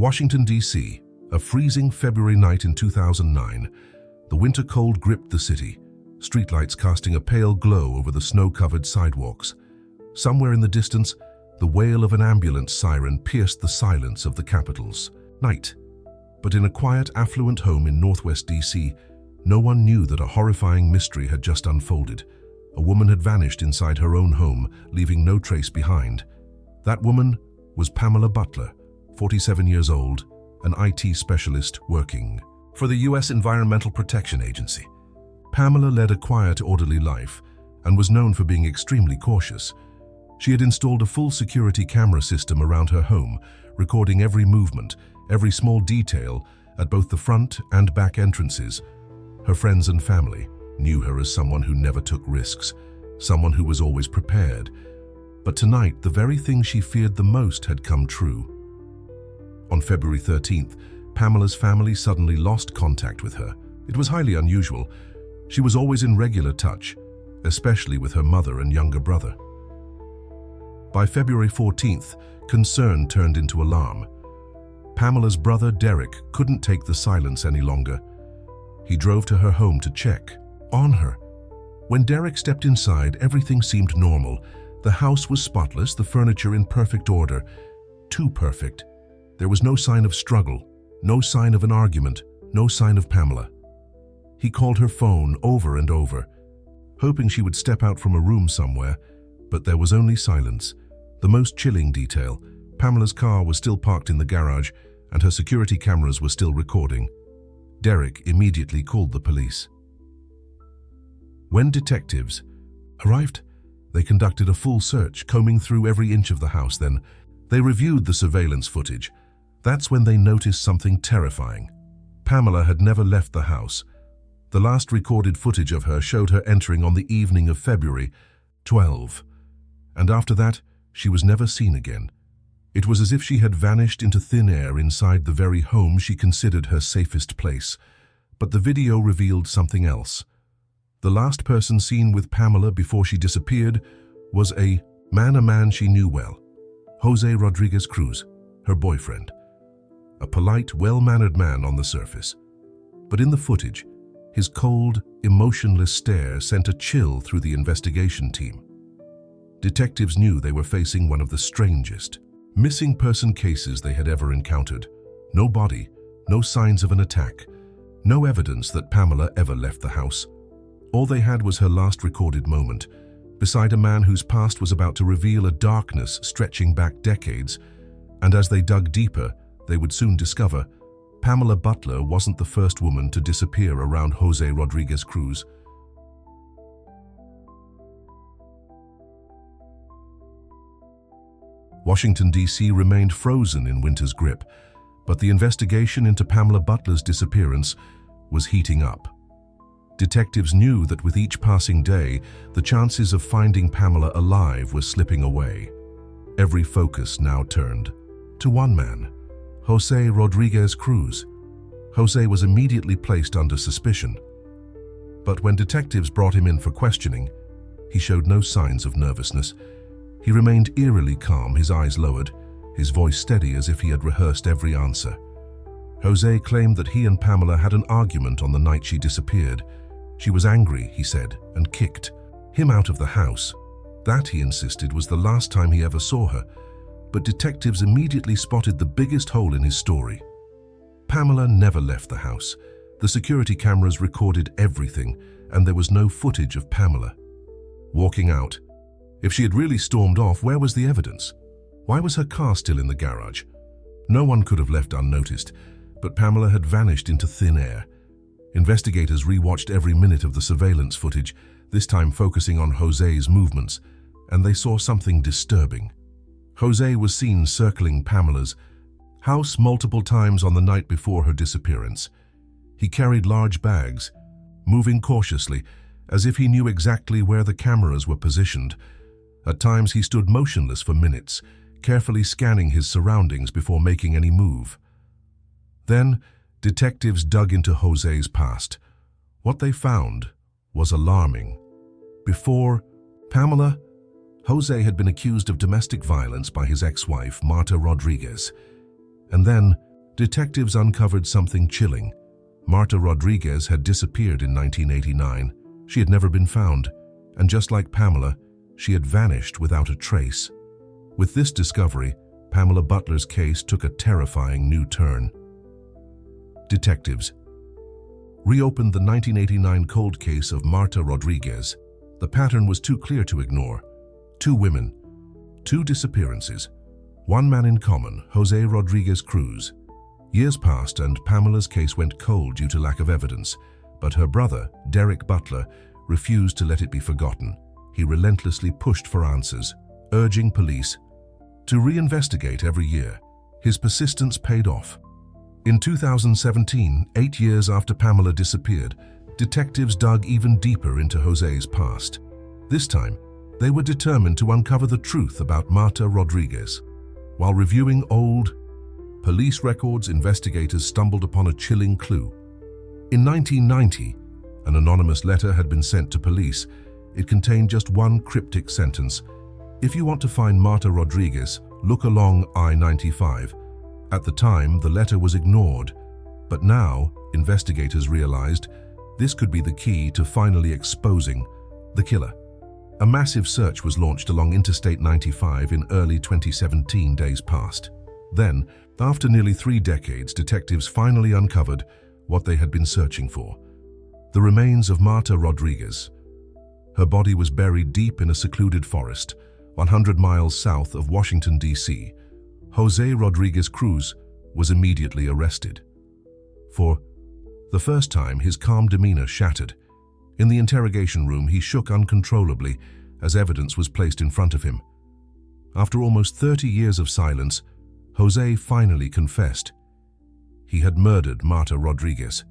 Washington, D.C., a freezing February night in 2009, the winter cold gripped the city, streetlights casting a pale glow over the snow-covered sidewalks. Somewhere in the distance, the wail of an ambulance siren pierced the silence of the capital's night. But in a quiet, affluent home in northwest D.C., no one knew that a horrifying mystery had just unfolded. A woman had vanished inside her own home, leaving no trace behind. That woman was Pamela Butler, 47 years old, an IT specialist working for the U.S. Environmental Protection Agency. Pamela led a quiet, orderly life and was known for being extremely cautious. She had installed a full security camera system around her home, recording every movement, every small detail at both the front and back entrances. Her friends and family knew her as someone who never took risks, someone who was always prepared. But tonight, the very thing she feared the most had come true. On February 13th, Pamela's family suddenly lost contact with her. It was highly unusual. She was always in regular touch, especially with her mother and younger brother. By February 14th, concern turned into alarm. Pamela's brother, Derek, couldn't take the silence any longer. He drove to her home to check on her. When Derek stepped inside, everything seemed normal. The house was spotless, the furniture in perfect order. Too perfect. There was no sign of struggle, no sign of an argument, no sign of Pamela. He called her phone over and over, hoping she would step out from a room somewhere, but there was only silence. The most chilling detail: Pamela's car was still parked in the garage and her security cameras were still recording. Derek immediately called the police. When detectives arrived, they conducted a full search, combing through every inch of the house. Then they reviewed the surveillance footage. That's when they noticed something terrifying. Pamela had never left the house. The last recorded footage of her showed her entering on the evening of February 12, and after that, she was never seen again. It was as if she had vanished into thin air inside the very home she considered her safest place. But the video revealed something else. The last person seen with Pamela before she disappeared was a man she knew well, Jose Rodriguez-Cruz, her boyfriend. A polite, well-mannered man on the surface. But in the footage, his cold, emotionless stare sent a chill through the investigation team. Detectives knew they were facing one of the strangest missing person cases they had ever encountered. No body, no signs of an attack, no evidence that Pamela ever left the house. All they had was her last recorded moment, beside a man whose past was about to reveal a darkness stretching back decades. And as they dug deeper, they would soon discover Pamela Butler wasn't the first woman to disappear around Jose Rodriguez-Cruz. Washington, D.C. remained frozen in winter's grip, but the investigation into Pamela Butler's disappearance was heating up. Detectives knew that with each passing day, the chances of finding Pamela alive were slipping away. Every focus now turned to one man, Jose Rodriguez-Cruz. Jose was immediately placed under suspicion. But when detectives brought him in for questioning, he showed no signs of nervousness. He remained eerily calm, his eyes lowered, his voice steady as if he had rehearsed every answer. Jose claimed that he and Pamela had an argument on the night she disappeared. She was angry, he said, and kicked him out of the house. That, he insisted, was the last time he ever saw her. But detectives immediately spotted the biggest hole in his story. Pamela never left the house. The security cameras recorded everything, and there was no footage of Pamela walking out. If she had really stormed off, where was the evidence? Why was her car still in the garage? No one could have left unnoticed, but Pamela had vanished into thin air. Investigators rewatched every minute of the surveillance footage, this time focusing on Jose's movements, and they saw something disturbing. Jose was seen circling Pamela's house multiple times on the night before her disappearance. He carried large bags, moving cautiously, as if he knew exactly where the cameras were positioned. At times he stood motionless for minutes, carefully scanning his surroundings before making any move. Then, detectives dug into Jose's past. What they found was alarming. Before Pamela, Jose had been accused of domestic violence by his ex-wife, Marta Rodriguez. And then, Detectives uncovered something chilling. Marta Rodriguez had disappeared in 1989. She had never been found, and just like Pamela, she had vanished without a trace. With this discovery, Pamela Butler's case took a terrifying new turn. Detectives reopened the 1989 cold case of Marta Rodriguez. The pattern was too clear to ignore. 2 women, 2 disappearances, 1 man in common, Jose Rodriguez-Cruz. Years passed and Pamela's case went cold due to lack of evidence, but her brother, Derek Butler, refused to let it be forgotten. He relentlessly pushed for answers, urging police to reinvestigate every year. His persistence paid off. In 2017, 8 years after Pamela disappeared, detectives dug even deeper into Jose's past. This time, they were determined to uncover the truth about Marta Rodriguez. While reviewing old police records, investigators stumbled upon a chilling clue. In 1990, an anonymous letter had been sent to police. It contained just one cryptic sentence: "If you want to find Marta Rodriguez, look along I-95. At the time, the letter was ignored, but now investigators realized this could be the key to finally exposing the killer. A massive search was launched along Interstate 95 in early 2017. Days passed. Then, after nearly 3 decades, detectives finally uncovered what they had been searching for: the remains of Marta Rodriguez. Her body was buried deep in a secluded forest, 100 miles south of Washington, D.C. Jose Rodriguez-Cruz was immediately arrested. For the first time, his calm demeanor shattered. In the interrogation room, he shook uncontrollably as evidence was placed in front of him. After almost 30 years of silence, Jose finally confessed. He had murdered Marta Rodriguez.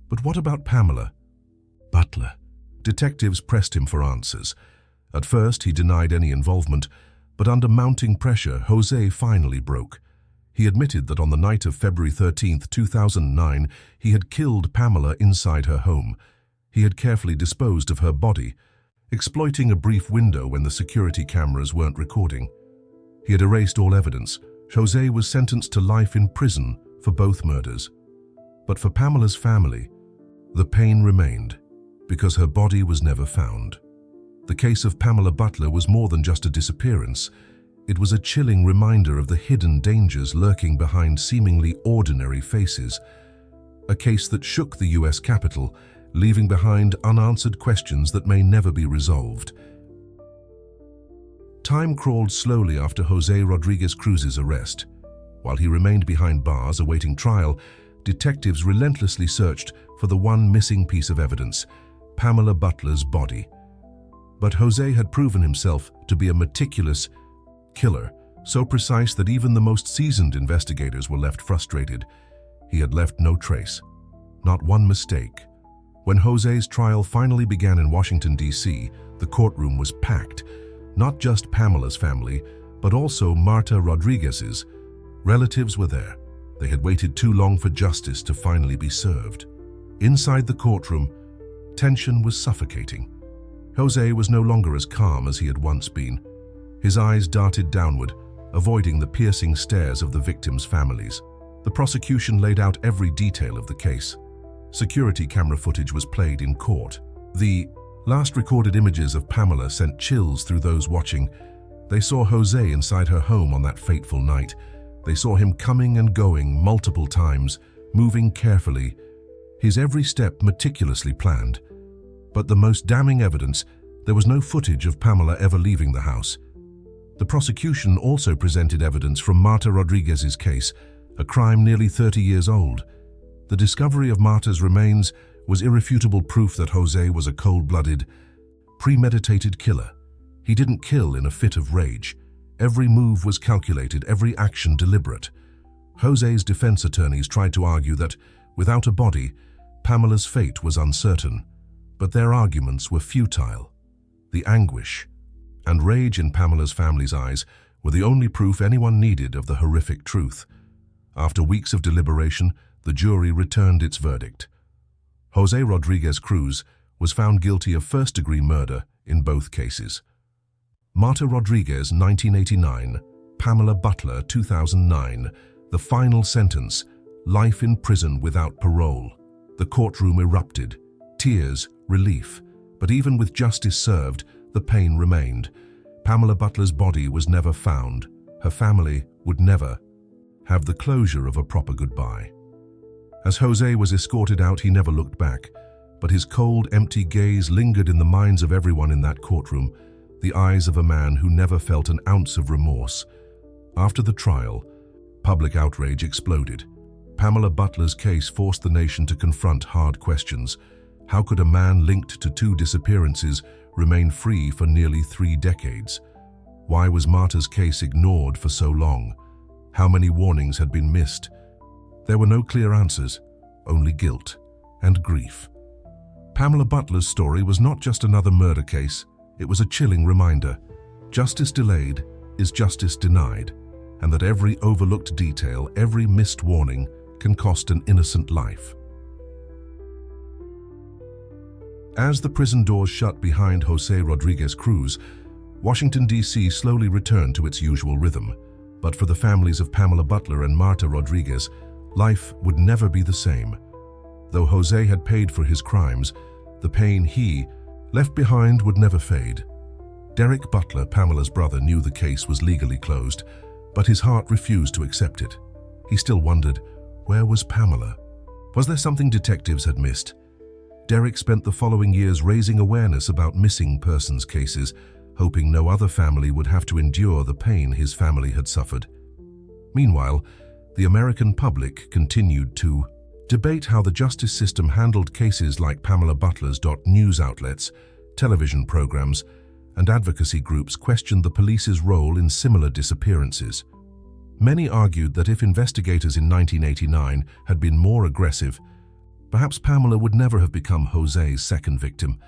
But what about Pamela Butler? Detectives pressed him for answers. At first, he denied any involvement, but under mounting pressure, Jose finally broke. He admitted that on the night of February 13, 2009, he had killed Pamela inside her home. He had carefully disposed of her body, exploiting a brief window when the security cameras weren't recording. He had erased all evidence. Jose was sentenced to life in prison for both murders. But for Pamela's family, the pain remained, because her body was never found. The case of Pamela Butler was more than just a disappearance. It was a chilling reminder of the hidden dangers lurking behind seemingly ordinary faces. A case that shook the US Capitol, leaving behind unanswered questions that may never be resolved. Time crawled slowly after Jose Rodriguez-Cruz's arrest. While he remained behind bars awaiting trial, detectives relentlessly searched for the one missing piece of evidence: Pamela Butler's body. But Jose had proven himself to be a meticulous killer, so precise that even the most seasoned investigators were left frustrated. He had left no trace, not one mistake. When Jose's trial finally began in Washington, D.C., the courtroom was packed. Not just Pamela's family, but also Marta Rodriguez's. Relatives were there. They had waited too long for justice to finally be served. Inside the courtroom, tension was suffocating. Jose was no longer as calm as he had once been. His eyes darted downward, avoiding the piercing stares of the victims' families. The prosecution laid out every detail of the case. Security camera footage was played in court. The last recorded images of Pamela sent chills through those watching. They saw Jose inside her home on that fateful night. They saw him coming and going multiple times, moving carefully, his every step meticulously planned. But the most damning evidence, there was no footage of Pamela ever leaving the house. The prosecution also presented evidence from Marta Rodriguez's case, a crime nearly 30 years old. The discovery of Marta's remains was irrefutable proof that Jose was a cold-blooded, premeditated killer. He didn't kill in a fit of rage. Every move was calculated, every action deliberate. Jose's defense attorneys tried to argue that, without a body, Pamela's fate was uncertain. But their arguments were futile. The anguish and rage in Pamela's family's eyes were the only proof anyone needed of the horrific truth. After weeks of deliberation, the jury returned its verdict. Jose Rodriguez-Cruz was found guilty of first-degree murder in both cases. Marta Rodriguez, 1989, Pamela Butler, 2009. The final sentence, life in prison without parole. The courtroom erupted. Tears, relief. But even with justice served, the pain remained. Pamela Butler's body was never found. Her family would never have the closure of a proper goodbye. As Jose was escorted out, he never looked back, but his cold, empty gaze lingered in the minds of everyone in that courtroom, the eyes of a man who never felt an ounce of remorse. After the trial, public outrage exploded. Pamela Butler's case forced the nation to confront hard questions. How could a man linked to 2 disappearances remain free for nearly 3 decades? Why was Marta's case ignored for so long? How many warnings had been missed? There were no clear answers, only guilt and grief. Pamela Butler's story was not just another murder case, it was a chilling reminder. Justice delayed is justice denied, and that every overlooked detail, every missed warning, can cost an innocent life. As the prison doors shut behind Jose Rodriguez-Cruz, Washington, D.C. slowly returned to its usual rhythm. But for the families of Pamela Butler and Marta Rodriguez, life would never be the same. Though Jose had paid for his crimes, the pain he left behind would never fade. Derek Butler, Pamela's brother, knew the case was legally closed, but his heart refused to accept it. He still wondered, where was Pamela? Was there something detectives had missed? Derek spent the following years raising awareness about missing persons cases, hoping no other family would have to endure the pain his family had suffered. Meanwhile, the American public continued to debate how the justice system handled cases like Pamela Butler's. News outlets, television programs, and advocacy groups questioned the police's role in similar disappearances. Many argued that if investigators in 1989 had been more aggressive, perhaps Pamela would never have become Jose's second victim.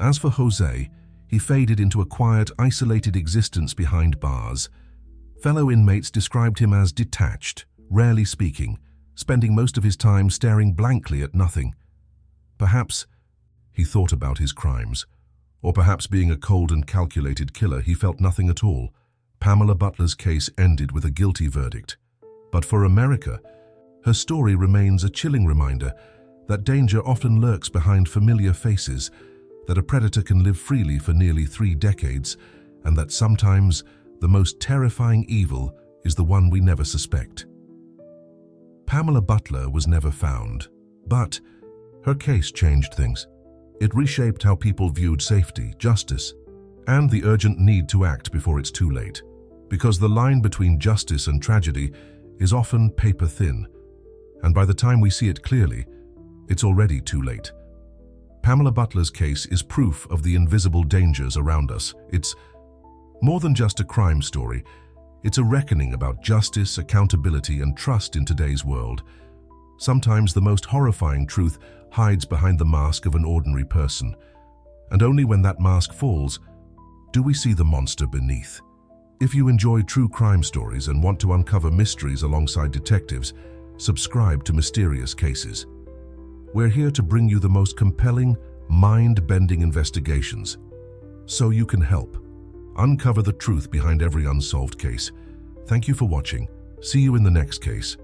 As for Jose, he faded into a quiet, isolated existence behind bars. Fellow inmates described him as detached, rarely speaking, spending most of his time staring blankly at nothing. Perhaps he thought about his crimes, or perhaps being a cold and calculated killer, he felt nothing at all. Pamela Butler's case ended with a guilty verdict. But for America, her story remains a chilling reminder that danger often lurks behind familiar faces, that a predator can live freely for nearly 3 decades, and that sometimes the most terrifying evil is the one we never suspect. Pamela Butler was never found, but her case changed things. It reshaped how people viewed safety, justice, and the urgent need to act before it's too late. Because the line between justice and tragedy is often paper thin, and by the time we see it clearly, it's already too late. Pamela Butler's case is proof of the invisible dangers around us. It's more than just a crime story. It's a reckoning about justice, accountability, and trust in today's world. Sometimes the most horrifying truth hides behind the mask of an ordinary person, and only when that mask falls do we see the monster beneath. If you enjoy true crime stories and want to uncover mysteries alongside detectives, subscribe to Mysterious Cases. We're here to bring you the most compelling, mind-bending investigations, so you can help uncover the truth behind every unsolved case. Thank you for watching. See you in the next case.